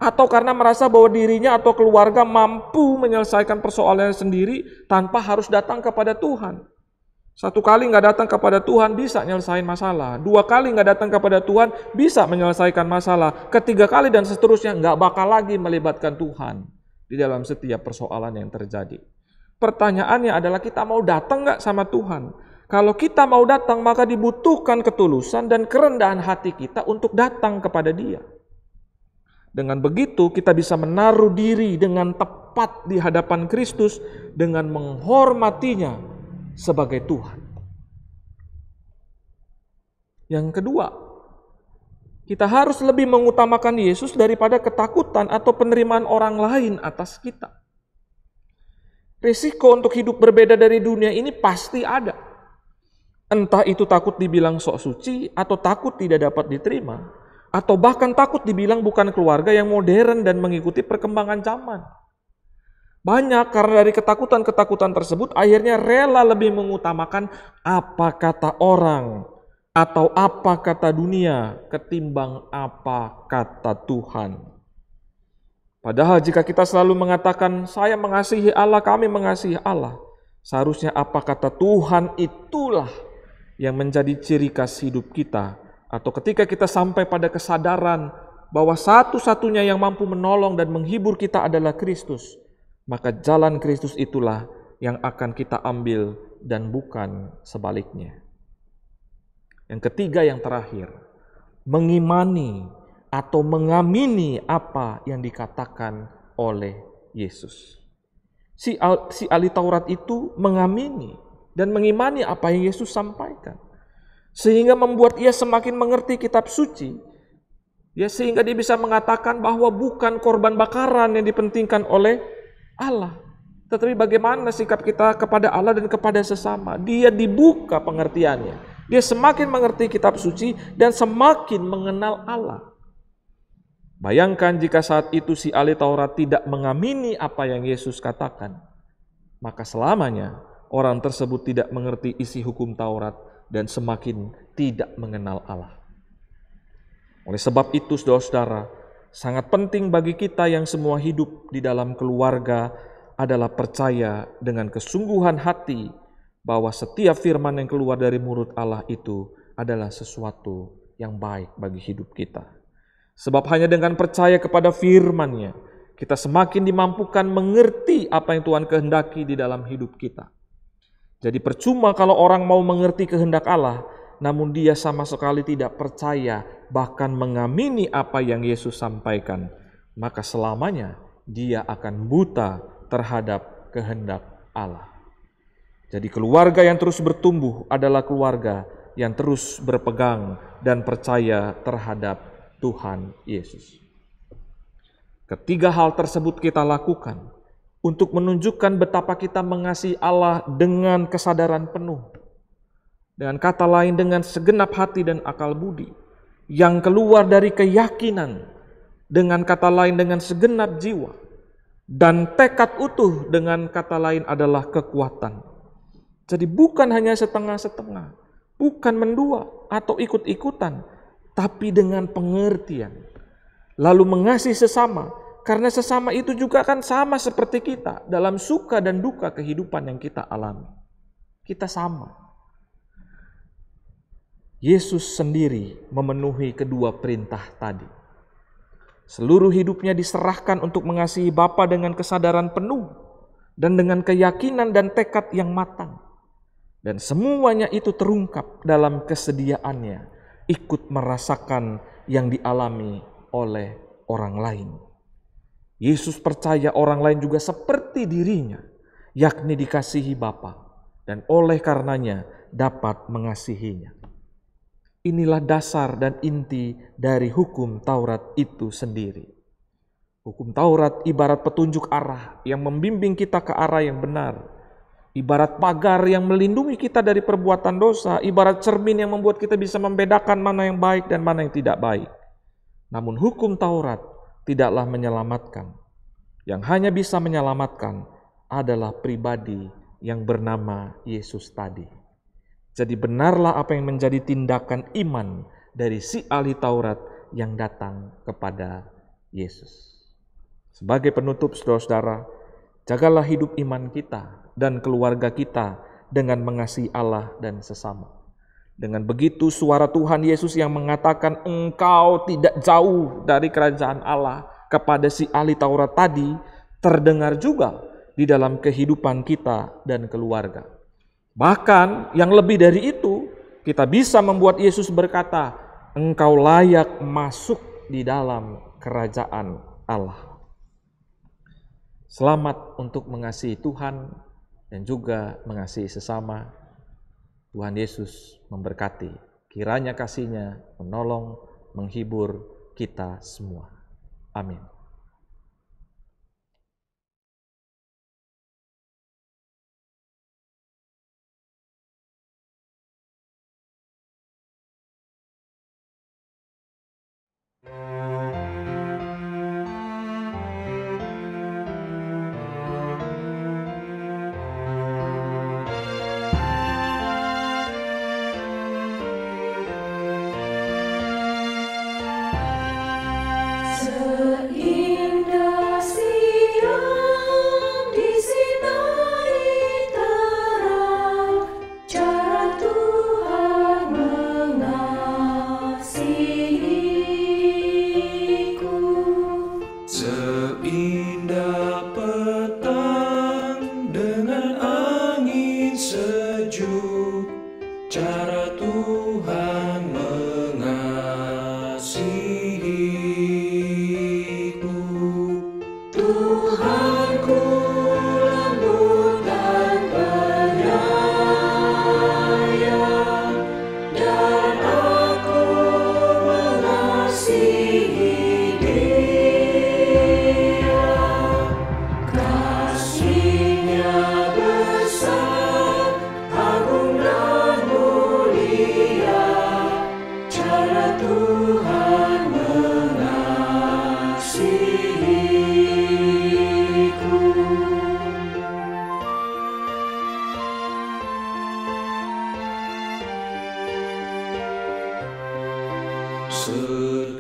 S3: Atau karena merasa bahwa dirinya atau keluarga mampu menyelesaikan persoalannya sendiri tanpa harus datang kepada Tuhan. 1 kali nggak datang kepada Tuhan bisa nyelesain masalah. 2 kali nggak datang kepada Tuhan bisa menyelesaikan masalah. 3 kali dan seterusnya nggak bakal lagi melibatkan Tuhan di dalam setiap persoalan yang terjadi. Pertanyaannya adalah kita mau datang nggak sama Tuhan? Kalau kita mau datang maka dibutuhkan ketulusan dan kerendahan hati kita untuk datang kepada Dia. Dengan begitu kita bisa menaruh diri dengan tepat di hadapan Kristus dengan menghormatinya sebagai Tuhan. Yang kedua, kita harus lebih mengutamakan Yesus daripada ketakutan atau penerimaan orang lain atas kita. Risiko untuk hidup berbeda dari dunia ini pasti ada. Entah itu takut dibilang sok suci, atau takut tidak dapat diterima, atau bahkan takut dibilang bukan keluarga yang modern dan mengikuti perkembangan zaman. Banyak karena dari ketakutan-ketakutan tersebut akhirnya rela lebih mengutamakan apa kata orang atau apa kata dunia ketimbang apa kata Tuhan. Padahal jika kita selalu mengatakan saya mengasihi Allah, kami mengasihi Allah, seharusnya apa kata Tuhan itulah yang menjadi ciri khas hidup kita. Atau ketika kita sampai pada kesadaran bahwa satu-satunya yang mampu menolong dan menghibur kita adalah Kristus, maka jalan Kristus itulah yang akan kita ambil dan bukan sebaliknya. Yang ketiga, yang terakhir, mengimani atau mengamini apa yang dikatakan oleh Yesus. Si ahli Taurat itu mengamini dan mengimani apa yang Yesus sampaikan. Sehingga membuat ia semakin mengerti kitab suci. Sehingga dia bisa mengatakan bahwa bukan korban bakaran yang dipentingkan oleh Allah, tetapi bagaimana sikap kita kepada Allah dan kepada sesama. Dia dibuka pengertiannya. Dia semakin mengerti kitab suci dan semakin mengenal Allah. Bayangkan jika saat itu si ahli Taurat tidak mengamini apa yang Yesus katakan, maka selamanya orang tersebut tidak mengerti isi hukum Taurat dan semakin tidak mengenal Allah. Oleh sebab itu, saudara-saudara, sangat penting bagi kita yang semua hidup di dalam keluarga adalah percaya dengan kesungguhan hati bahwa setiap firman yang keluar dari mulut Allah itu adalah sesuatu yang baik bagi hidup kita. Sebab hanya dengan percaya kepada firman-Nya, kita semakin dimampukan mengerti apa yang Tuhan kehendaki di dalam hidup kita. Jadi percuma kalau orang mau mengerti kehendak Allah, namun dia sama sekali tidak percaya, bahkan mengamini apa yang Yesus sampaikan, maka selamanya dia akan buta terhadap kehendak Allah. Jadi keluarga yang terus bertumbuh adalah keluarga yang terus berpegang dan percaya terhadap Tuhan Yesus. Ketiga hal tersebut kita lakukan untuk menunjukkan betapa kita mengasihi Allah dengan kesadaran penuh. Dengan kata lain, dengan segenap hati dan akal budi, yang keluar dari keyakinan, dengan kata lain dengan segenap jiwa, dan tekad utuh, dengan kata lain adalah kekuatan. Jadi bukan hanya setengah-setengah, bukan mendua atau ikut-ikutan,
S4: tapi dengan pengertian. Lalu mengasihi sesama, karena sesama itu juga kan sama seperti kita dalam suka dan duka kehidupan yang kita alami. Kita sama. Yesus sendiri memenuhi kedua perintah tadi. Seluruh hidupnya diserahkan untuk mengasihi Bapa dengan kesadaran penuh dan dengan keyakinan dan tekad yang matang. Dan semuanya itu terungkap dalam kesediaannya ikut merasakan yang dialami oleh orang lain. Yesus percaya orang lain juga seperti dirinya, yakni dikasihi Bapa, dan oleh karenanya dapat mengasihinya. Inilah dasar dan inti dari hukum Taurat itu sendiri. Hukum Taurat ibarat petunjuk arah yang membimbing kita ke arah yang benar. Ibarat pagar yang melindungi kita dari perbuatan dosa. Ibarat cermin yang membuat kita bisa membedakan mana yang baik dan mana yang tidak baik. Namun hukum Taurat tidaklah menyelamatkan. Yang hanya bisa menyelamatkan adalah pribadi yang bernama Yesus tadi. Jadi benarlah apa yang menjadi tindakan iman dari si ahli Taurat yang datang kepada Yesus. Sebagai penutup, saudara-saudara, jagalah hidup iman kita dan keluarga kita dengan mengasihi Allah dan sesama. Dengan begitu suara Tuhan Yesus yang mengatakan engkau tidak jauh dari kerajaan Allah kepada si ahli Taurat tadi terdengar juga di dalam kehidupan kita dan keluarga. Bahkan yang lebih dari itu, kita bisa membuat Yesus berkata, engkau layak masuk di dalam kerajaan Allah. Selamat untuk mengasihi Tuhan dan juga mengasihi sesama. Tuhan Yesus memberkati. Kiranya kasih-Nya menolong, menghibur kita semua. Amin.
S2: Seindah siang disinari terang, cara Tuhan mengasihiku.
S4: Seindah petang dengan angin sejuk, cara Tuhan mengasihiku.
S2: Tuhanku lembut dan penyayang, dan aku mengasihi Dia. Kasih-Nya besar, agung dan mulia, cara Tuhan mengasihiku.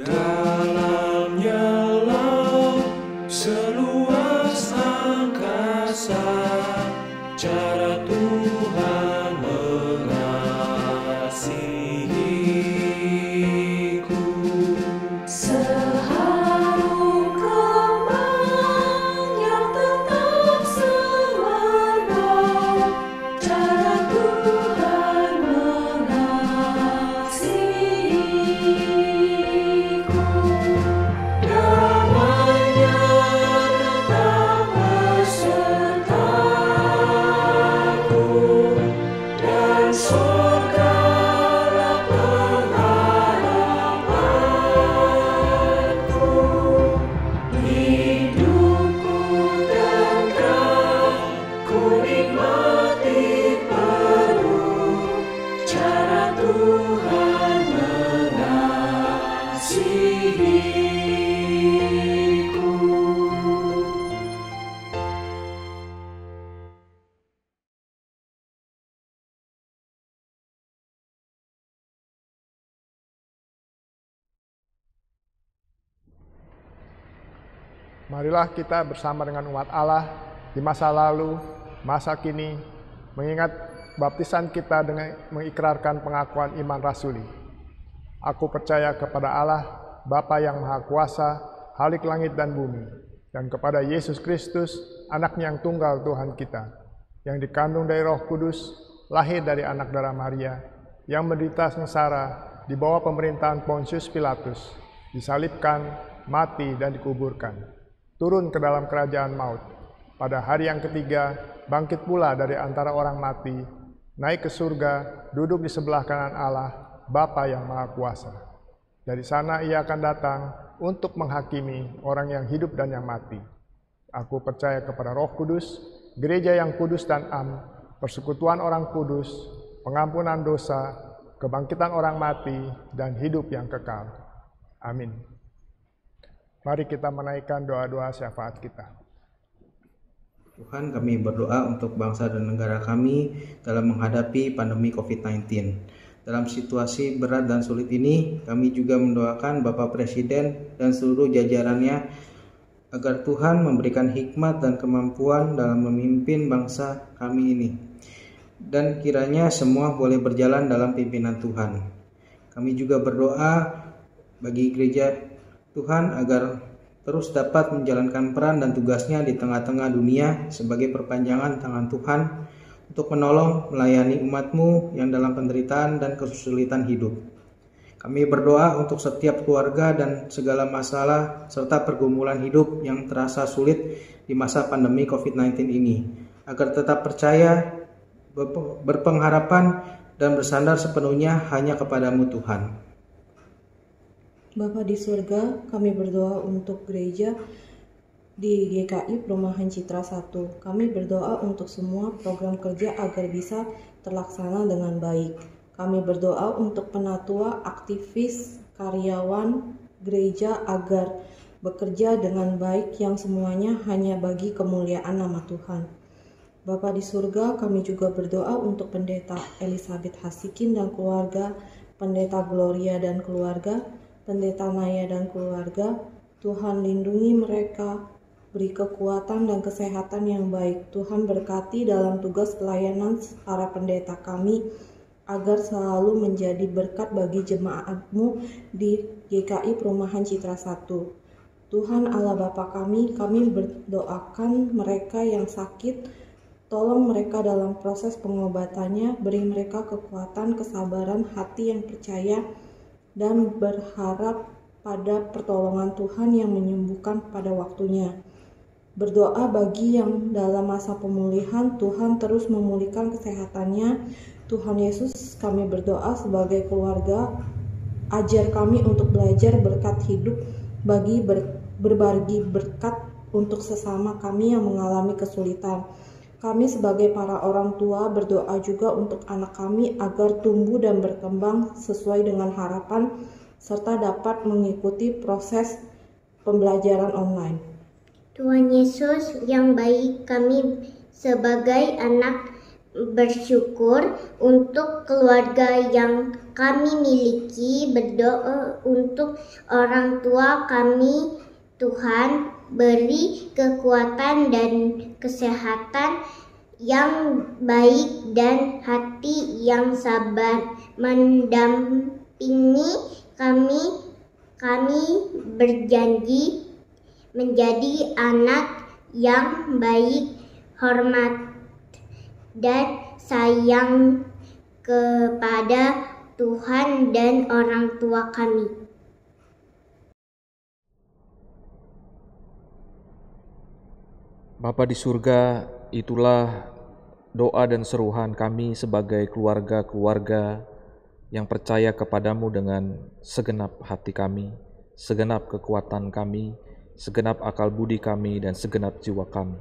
S4: Sedalamnya laut, seluas angkasa, cara Tuhan mengasihiku.
S2: Seharum kembang yang tetap semerbak, cara Tuhan mengasihiku.
S1: Marilah kita bersama dengan umat Allah di masa lalu, masa kini, mengingat baptisan kita dengan mengikrarkan pengakuan iman rasuli. Aku percaya kepada Allah, Bapa yang Maha Kuasa, Khalik langit dan bumi, dan kepada Yesus Kristus, Anaknya yang tunggal Tuhan kita, yang dikandung dari Roh Kudus, lahir dari anak darah Maria, yang menderita sengsara di bawah pemerintahan Pontius Pilatus, disalibkan, mati, dan dikuburkan, turun ke dalam kerajaan maut. Pada hari yang ketiga, bangkit pula dari antara orang mati, naik ke surga, duduk di sebelah kanan Allah, Bapa yang Maha Kuasa. Dari sana ia akan datang untuk menghakimi orang yang hidup dan yang mati. Aku percaya kepada Roh Kudus, gereja yang kudus dan am, persekutuan orang kudus, pengampunan dosa, kebangkitan orang mati, dan hidup yang kekal. Amin. Mari kita menaikkan doa-doa syafaat kita.
S5: Tuhan, kami berdoa untuk bangsa dan negara kami dalam menghadapi pandemi COVID-19. Dalam situasi berat dan sulit ini, kami juga mendoakan Bapak Presiden dan seluruh jajarannya agar Tuhan memberikan hikmat dan kemampuan dalam memimpin bangsa kami ini. Dan kiranya semua boleh berjalan dalam pimpinan Tuhan. Kami juga berdoa bagi gereja Tuhan agar terus dapat menjalankan peran dan tugasnya di tengah-tengah dunia sebagai perpanjangan tangan Tuhan untuk menolong melayani umat-Mu yang dalam penderitaan dan kesulitan hidup. Kami berdoa untuk setiap keluarga dan segala masalah serta pergumulan hidup yang terasa sulit di masa pandemi COVID-19 ini, agar tetap percaya, berpengharapan, dan bersandar sepenuhnya hanya kepada-Mu Tuhan.
S6: Bapa di surga, kami berdoa untuk gereja di GKI Perumahan Citra 1. Kami berdoa untuk semua program kerja agar bisa terlaksana dengan baik. Kami berdoa untuk penatua, aktivis, karyawan gereja agar bekerja dengan baik yang semuanya hanya bagi kemuliaan nama Tuhan. Bapa di surga, kami juga berdoa untuk Pendeta Elizabeth Hasikin dan keluarga, Pendeta Gloria dan keluarga, Pendeta Naya dan keluarga. Tuhan lindungi mereka, beri kekuatan dan kesehatan yang baik. Tuhan berkati dalam tugas pelayanan para pendeta kami, agar selalu menjadi berkat bagi jemaat-Mu di GKI Perumahan Citra 1. Tuhan Allah Bapa kami berdoakan mereka yang sakit, tolong mereka dalam proses pengobatannya, beri mereka kekuatan, kesabaran, hati yang percaya, dan berharap pada pertolongan Tuhan yang menyembuhkan pada waktunya. Berdoa bagi yang dalam masa pemulihan, Tuhan terus memulihkan kesehatannya. Tuhan Yesus, kami berdoa sebagai keluarga, ajar kami untuk belajar berkat hidup, berbagi berkat untuk sesama kami yang mengalami kesulitan. Kami sebagai para orang tua berdoa juga untuk anak kami agar tumbuh dan berkembang sesuai dengan harapan serta dapat mengikuti proses pembelajaran online.
S7: Tuhan Yesus yang baik, kami sebagai anak bersyukur untuk keluarga yang kami miliki, berdoa untuk orang tua kami. Tuhan beri kekuatan dan kesehatan yang baik dan hati yang sabar mendampingi kami. Kami berjanji menjadi anak yang baik, hormat dan sayang kepada Tuhan dan orang tua kami.
S4: Bapa di surga, itulah doa dan seruhan kami sebagai keluarga-keluarga yang percaya kepadamu dengan segenap hati kami, segenap kekuatan kami, segenap akal budi kami, dan segenap jiwa kami.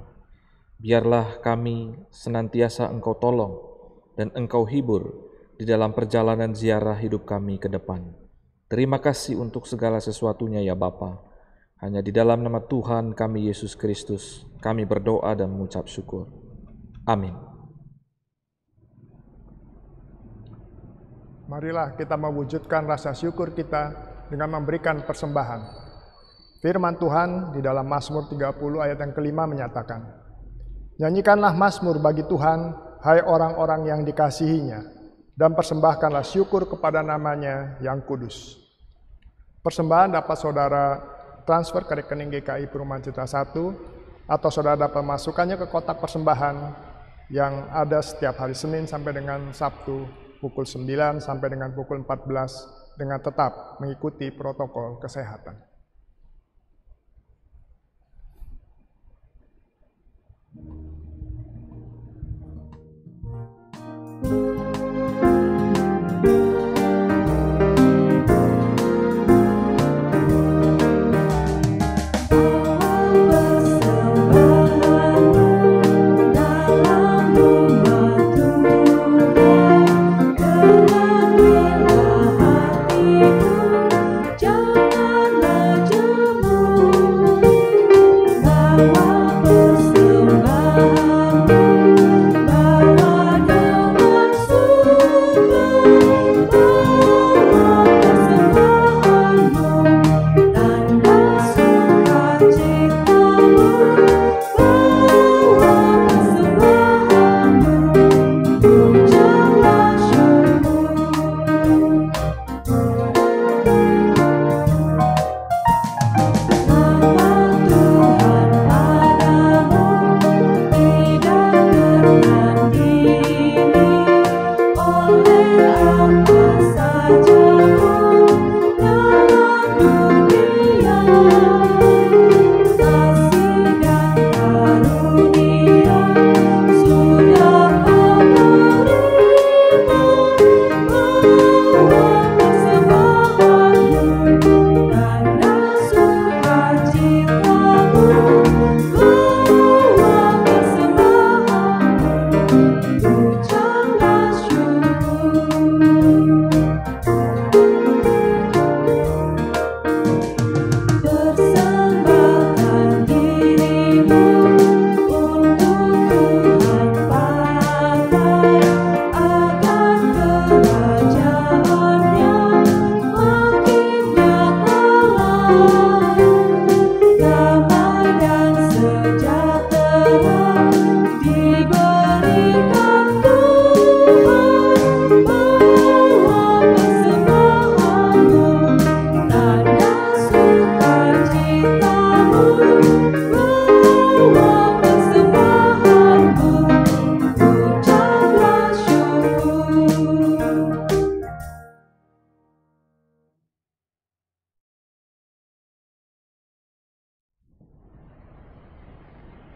S4: Biarlah kami senantiasa Engkau tolong dan Engkau hibur di dalam perjalanan ziarah hidup kami ke depan. Terima kasih untuk segala sesuatunya ya Bapa. Hanya di dalam nama Tuhan kami Yesus Kristus, kami berdoa dan mengucap syukur. Amin.
S1: Marilah kita mewujudkan rasa syukur kita dengan memberikan persembahan. Firman Tuhan di dalam Mazmur 30 ayat yang kelima menyatakan, "Nyanyikanlah mazmur bagi Tuhan, hai orang-orang yang dikasihinya, dan persembahkanlah syukur kepada namanya yang kudus." Persembahan dapat saudara transfer ke rekening GKI Perumahan Citra 1, atau saudara dapat masukkannya ke kotak persembahan yang ada setiap hari Senin sampai dengan Sabtu pukul 9 sampai dengan pukul 14 dengan tetap mengikuti protokol kesehatan.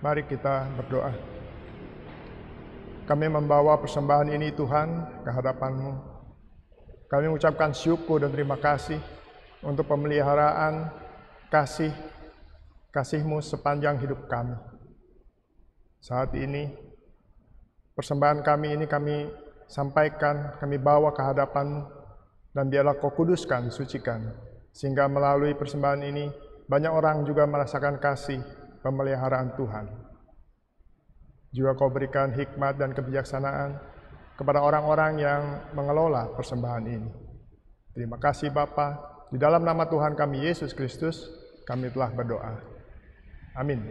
S1: Mari kita berdoa. Kami membawa persembahan ini Tuhan ke hadapan-Mu. Kami mengucapkan syukur dan terima kasih untuk pemeliharaan kasih-Mu sepanjang hidup kami. Saat ini, persembahan kami ini kami sampaikan, kami bawa ke hadapan-Mu, dan biarlah Kau kuduskan, sucikan, sehingga melalui persembahan ini banyak orang juga merasakan kasih pemeliharaan Tuhan. Juga Kau berikan hikmat dan kebijaksanaan kepada orang-orang yang mengelola persembahan ini. Terima kasih Bapa, di dalam nama Tuhan kami Yesus Kristus, kami telah berdoa. Amin.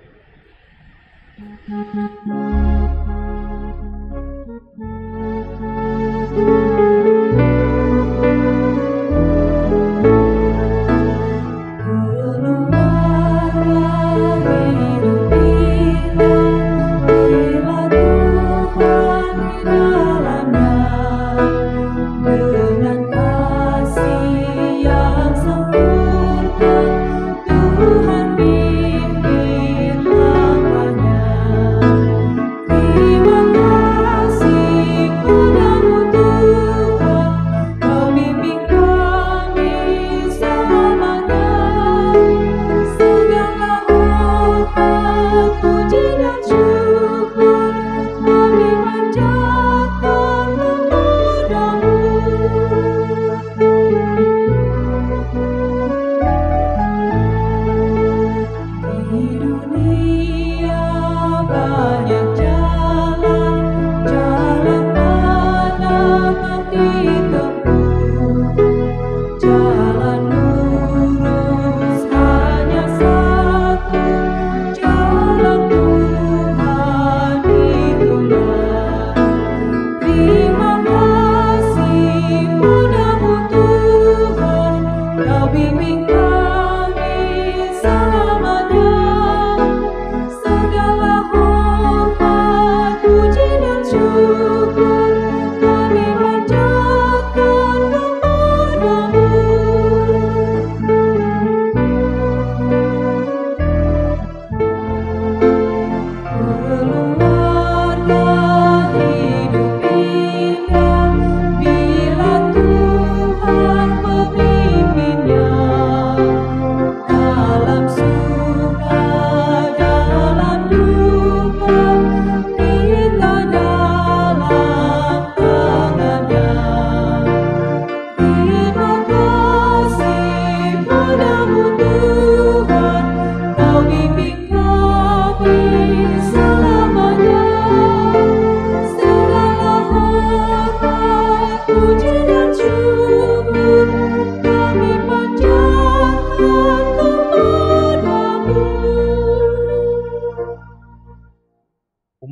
S8: Terima kasih padamu Tuhan.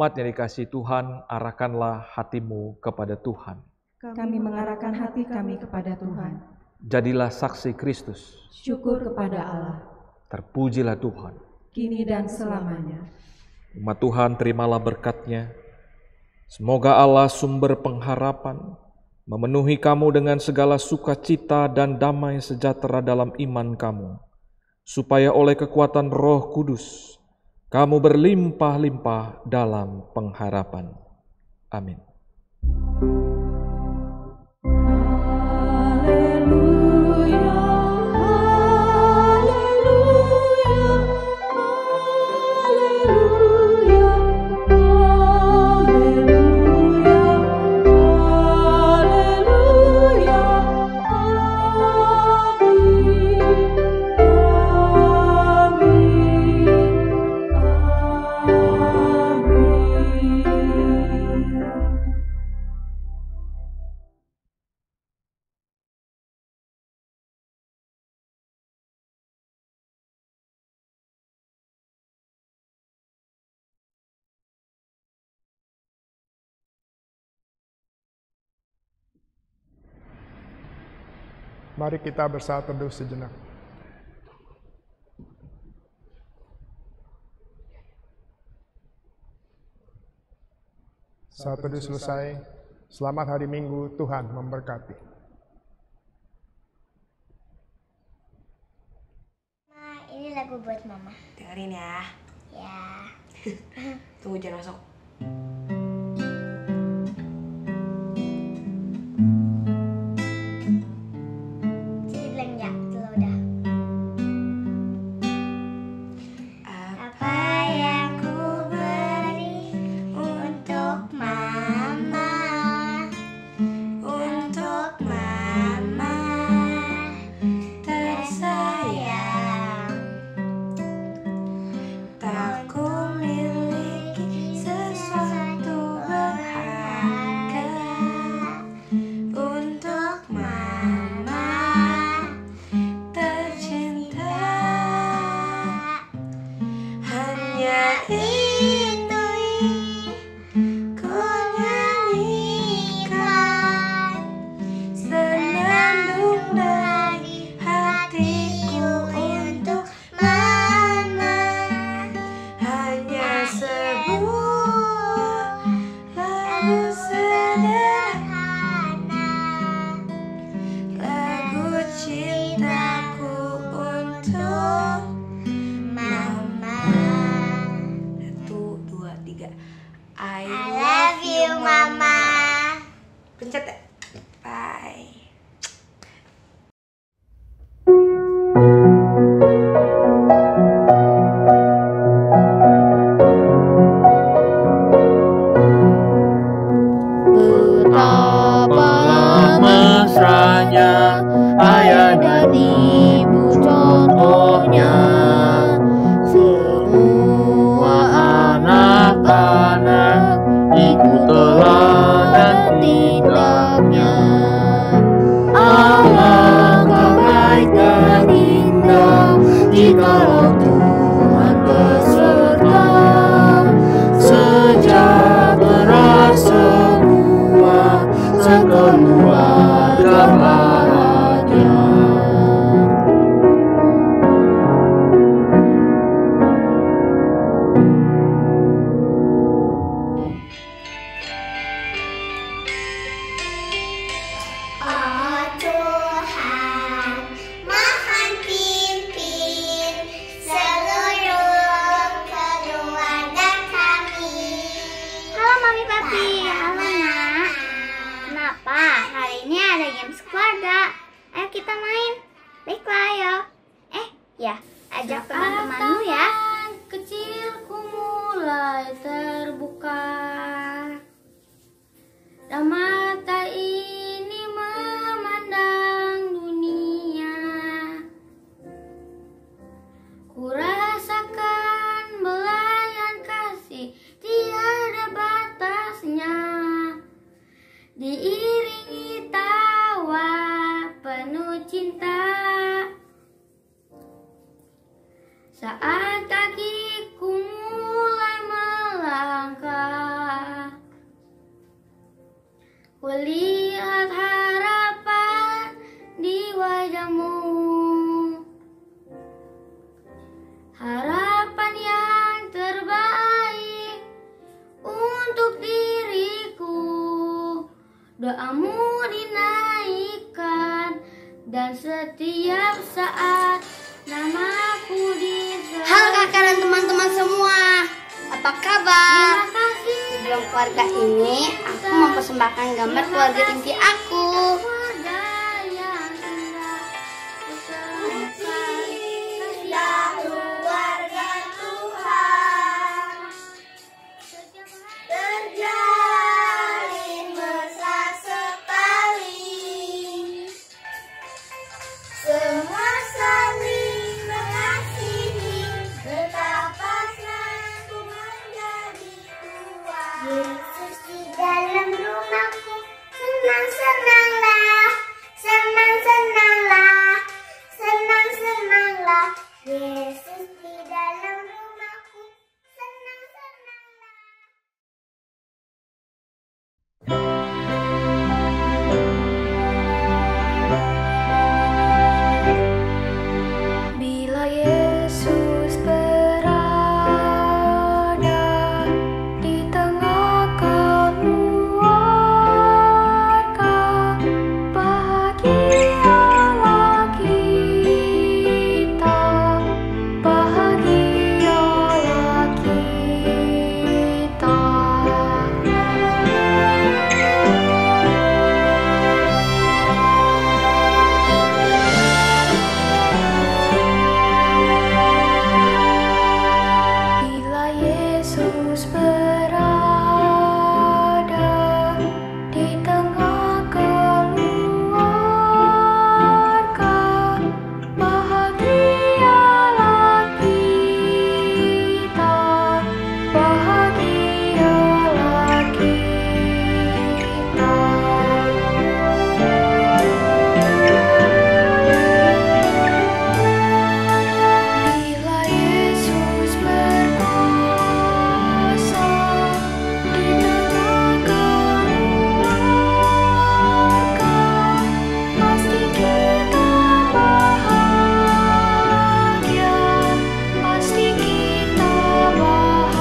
S3: umat yang dikasihi Tuhan, arahkanlah hatimu kepada Tuhan.
S2: Kami mengarahkan hati kami kepada Tuhan.
S3: Jadilah saksi Kristus.
S2: Syukur kepada Allah,
S3: Terpujilah Tuhan.
S2: kini dan selamanya.
S4: Umat Tuhan, terimalah berkat-Nya. Semoga Allah sumber pengharapan memenuhi kamu dengan segala sukacita dan damai sejahtera dalam iman kamu, supaya oleh kekuatan Roh Kudus kamu berlimpah-limpah dalam pengharapan. Amin.
S1: Mari kita bersaat teduh sejenak. Saat teduh selesai, selamat hari Minggu, Tuhan memberkati.
S7: Ma, ini lagu buat Mama.
S8: Dengerin ya.
S7: Ya.
S8: Tunggu jangan masuk.
S7: Sini bilang ya, kalau udah.
S8: Apa yang ku beri untuk Mama, untuk Mama tersayang. Tak ku miliki sesuatu berharga untuk Mama tercinta. Hanya itu ku nyanyikan senandung dari hatiku untuk Mama. Hanya sebuah lagu sederhana, lagu cintaku untuk Mama. 1, 2, 3. I
S7: love you, Mama.
S8: Pencet ya. Bye.
S9: Betapa mesranya ayah dan ibu contohnya. Semua anak-anak ikut teladan tindaknya. Alangkah baik dan indah jikalau Tuhan beserta, sejahtera semua sekeluarga bahagia.
S7: Oh Tuhan, mohon pimpin seluruh keluarga kami. Halo Mami Papi, halo Nak. Kenapa? Hari ini ada games keluarga. Ayo kita main. Baiklah ayo. Ya, ajak teman-temanmu ya.
S9: Kecilku mulai terbuka, dan mata ini memandang dunia. Ku rasakan belayan kasih tiada batasnya, diiringi tawa penuh cinta. Saat kakiku mulai melangkah, wajahmu. Harapan yang terbaik untuk diriku, doamu dinaikkan dan setiap saat namaku disebut.
S7: Halo kakak dan teman-teman semua, apa kabar?
S9: Terima kasih.
S7: Sebelum keluarga ini, aku mempersembahkan gambar keluarga inti aku.
S9: Semua saling mengasihi, betapa senangku menjadi Tuhan. Yesus di dalam rumahku, senang-senanglah, senang-senanglah, senang-senanglah. Yesus di dalam rumahku, senang-senanglah.
S8: Bila Yesus berada di tengah keluarga, bahagialah kita, bahagialah kita. Bila Yesus berada di tengah keluarga, bahagialah kita, bahagialah kita. Bila Yesus berkuasa di tengah keluarga, pasti kita bahagia, pasti kita bahagia.